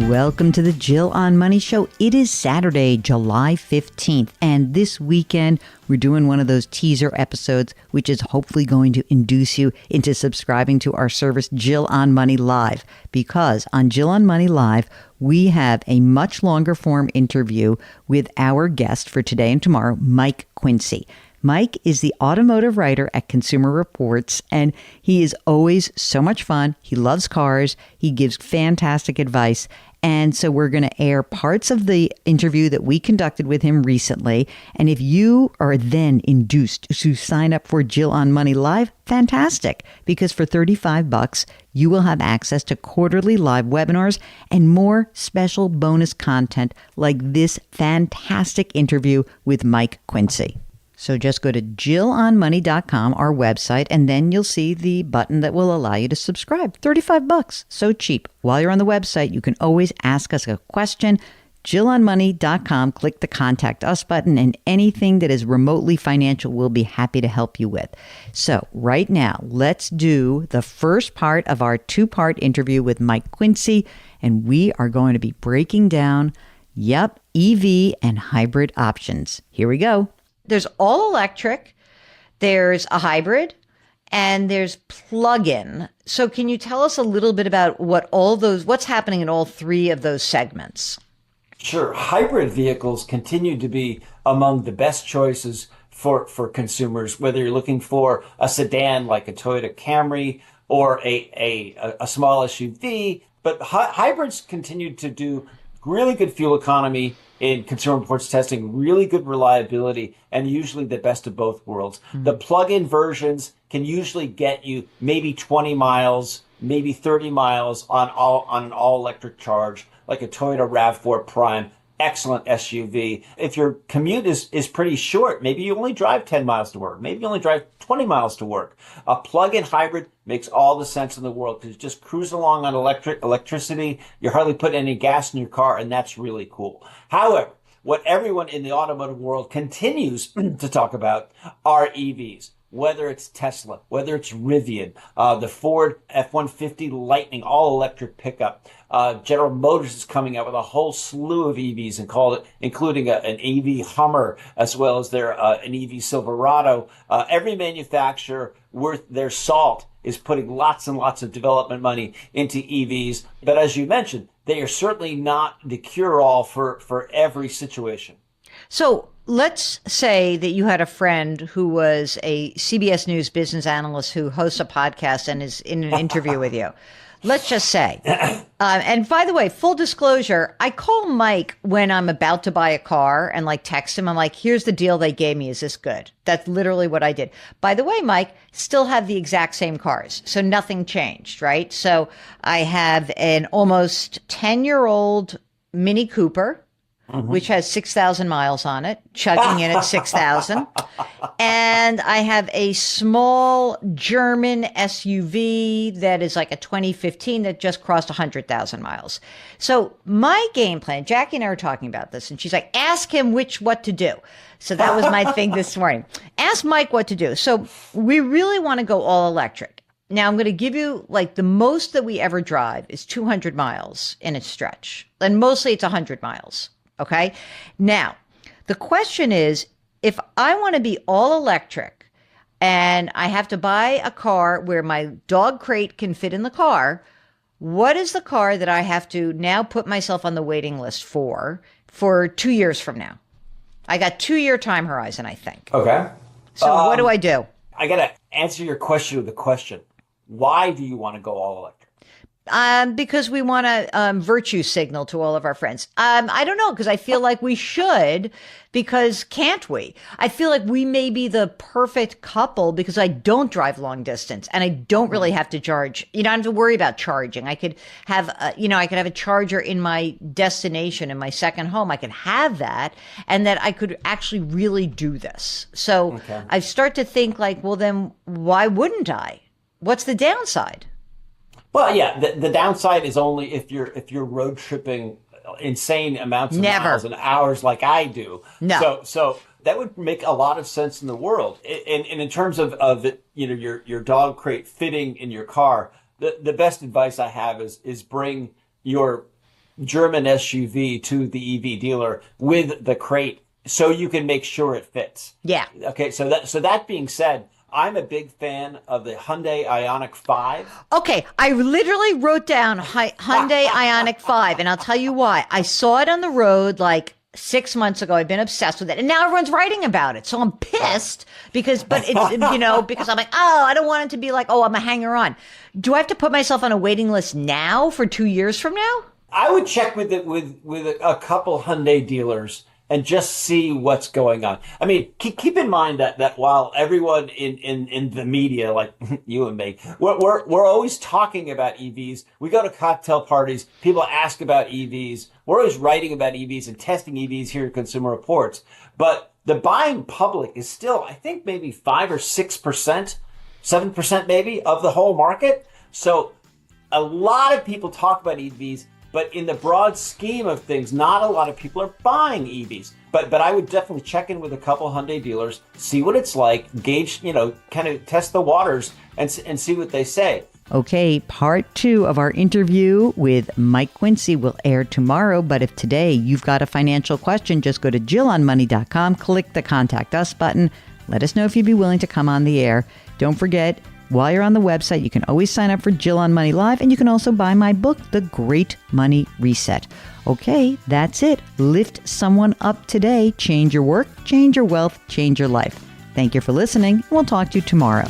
Welcome to the Jill on Money Show. It is Saturday, July 15th, and this weekend we're doing one of those teaser episodes, which is hopefully going to induce you into subscribing to our service, Jill on Money Live, because on Jill on Money Live, we have a much longer form interview with our guest for today and tomorrow, Mike Quincy. Mike is the automotive writer at Consumer Reports, and he is always so much fun. He loves cars. He gives fantastic advice. And so we're going to air parts of the interview that we conducted with him recently. And if you are then induced to sign up for Jill on Money Live, fantastic, because for $35, you will have access to quarterly live webinars and more special bonus content like this fantastic interview with Mike Quincy. So just go to jillonmoney.com, our website, and then you'll see the button that will allow you to subscribe. $35, so cheap. While you're on the website, you can always ask us a question. Jillonmoney.com, click the Contact Us button, and anything that is remotely financial, we'll be happy to help you with. So right now, let's do the first part of our two-part interview with Mike Quincy, and we are going to be breaking down, EV and hybrid options. Here we go. There's all electric, there's a hybrid, and there's plug-in. So can you tell us a little bit about what's happening in all three of those segments? Sure. Hybrid vehicles continue to be among the best choices for consumers, whether you're looking for a sedan like a Toyota Camry or a small SUV. But hybrids continue to do really good fuel economy in Consumer Reports testing, really good reliability, and usually the best of both worlds. Mm-hmm. The plug-in versions can usually get you maybe 20 miles, maybe 30 miles on an all-electric charge, like a Toyota RAV4 Prime. Excellent SUV. If your commute is pretty short, maybe you only drive 10 miles to work. Maybe you only drive 20 miles to work. A plug-in hybrid makes all the sense in the world because you just cruise along on electricity. You're hardly putting any gas in your car, and that's really cool. However, what everyone in the automotive world continues to talk about are EVs. Whether it's Tesla, whether it's Rivian, the Ford F-150 Lightning all-electric pickup. General Motors is coming out with a whole slew of EVs including an EV Hummer, as well as an EV Silverado. Every manufacturer worth their salt is putting lots and lots of development money into EVs. But as you mentioned, they are certainly not the cure-all for every situation. So let's say that you had a friend who was a CBS News business analyst who hosts a podcast and is in an interview with you. Let's just say, and by the way, full disclosure, I call Mike when I'm about to buy a car and text him. I'm like, here's the deal they gave me. Is this good? That's literally what I did. By the way, Mike, still have the exact same cars. So nothing changed, right? So I have an almost 10-year-old Mini Cooper, which has 6,000 miles on it, chugging in at 6,000. And I have a small German SUV that is like a 2015 that just crossed 100,000 miles. So my game plan, Jackie and I were talking about this, and she's like, ask him what to do. So that was my thing this morning. Ask Mike what to do. So we really want to go all electric. Now, I'm going to give you the most that we ever drive is 200 miles in a stretch. And mostly it's 100 miles. Okay. Now, the question is, if I want to be all electric and I have to buy a car where my dog crate can fit in the car, what is the car that I have to now put myself on the waiting list for 2 years from now? I got 2-year time horizon, I think. Okay. So what do I do? I got to answer your question with a question. Why do you want to go all electric? Because we want to virtue signal to all of our friends. I don't know, because I feel like we should, because can't we? I feel like we may be the perfect couple because I don't drive long distance and I don't really have to charge. I don't have to worry about charging. I could have, I could have a charger in my destination, in my second home. I could have that, and that I could actually really do this. So I start to think well, then why wouldn't I? What's the downside? Well, yeah, the downside is only if you're road tripping insane amounts of miles and hours like I do. No. So that would make a lot of sense in the world. And in terms of your dog crate fitting in your car, the best advice I have is bring your German SUV to the EV dealer with the crate so you can make sure it fits. Yeah. Okay, so that being said, I'm a big fan of the Hyundai Ioniq 5. Okay, I literally wrote down Hyundai Ioniq 5, and I'll tell you why. I saw it on the road like 6 months ago. I've been obsessed with it, and now everyone's writing about it. So I'm pissed because I'm like, oh, I don't want it to be like, oh, I'm a hanger on. Do I have to put myself on a waiting list now for 2 years from now? I would check with a couple Hyundai dealers and just see what's going on. I mean, keep in mind that while everyone in the media, like you and me, we're always talking about EVs. We go to cocktail parties. People ask about EVs. We're always writing about EVs and testing EVs here at Consumer Reports. But the buying public is still, I think, maybe 5 or 6%, 7% maybe of the whole market. So a lot of people talk about EVs. But in the broad scheme of things, not a lot of people are buying EVs. But I would definitely check in with a couple Hyundai dealers, see what it's like, gauge, kind of test the waters and see what they say. Okay, part 2 of our interview with Mike Quincy will air tomorrow. But if today you've got a financial question, just go to JillOnMoney.com, click the Contact Us button. Let us know if you'd be willing to come on the air. Don't forget, while you're on the website, you can always sign up for Jill on Money Live, and you can also buy my book, The Great Money Reset. Okay, that's it. Lift someone up today. Change your work, change your wealth, change your life. Thank you for listening. We'll talk to you tomorrow.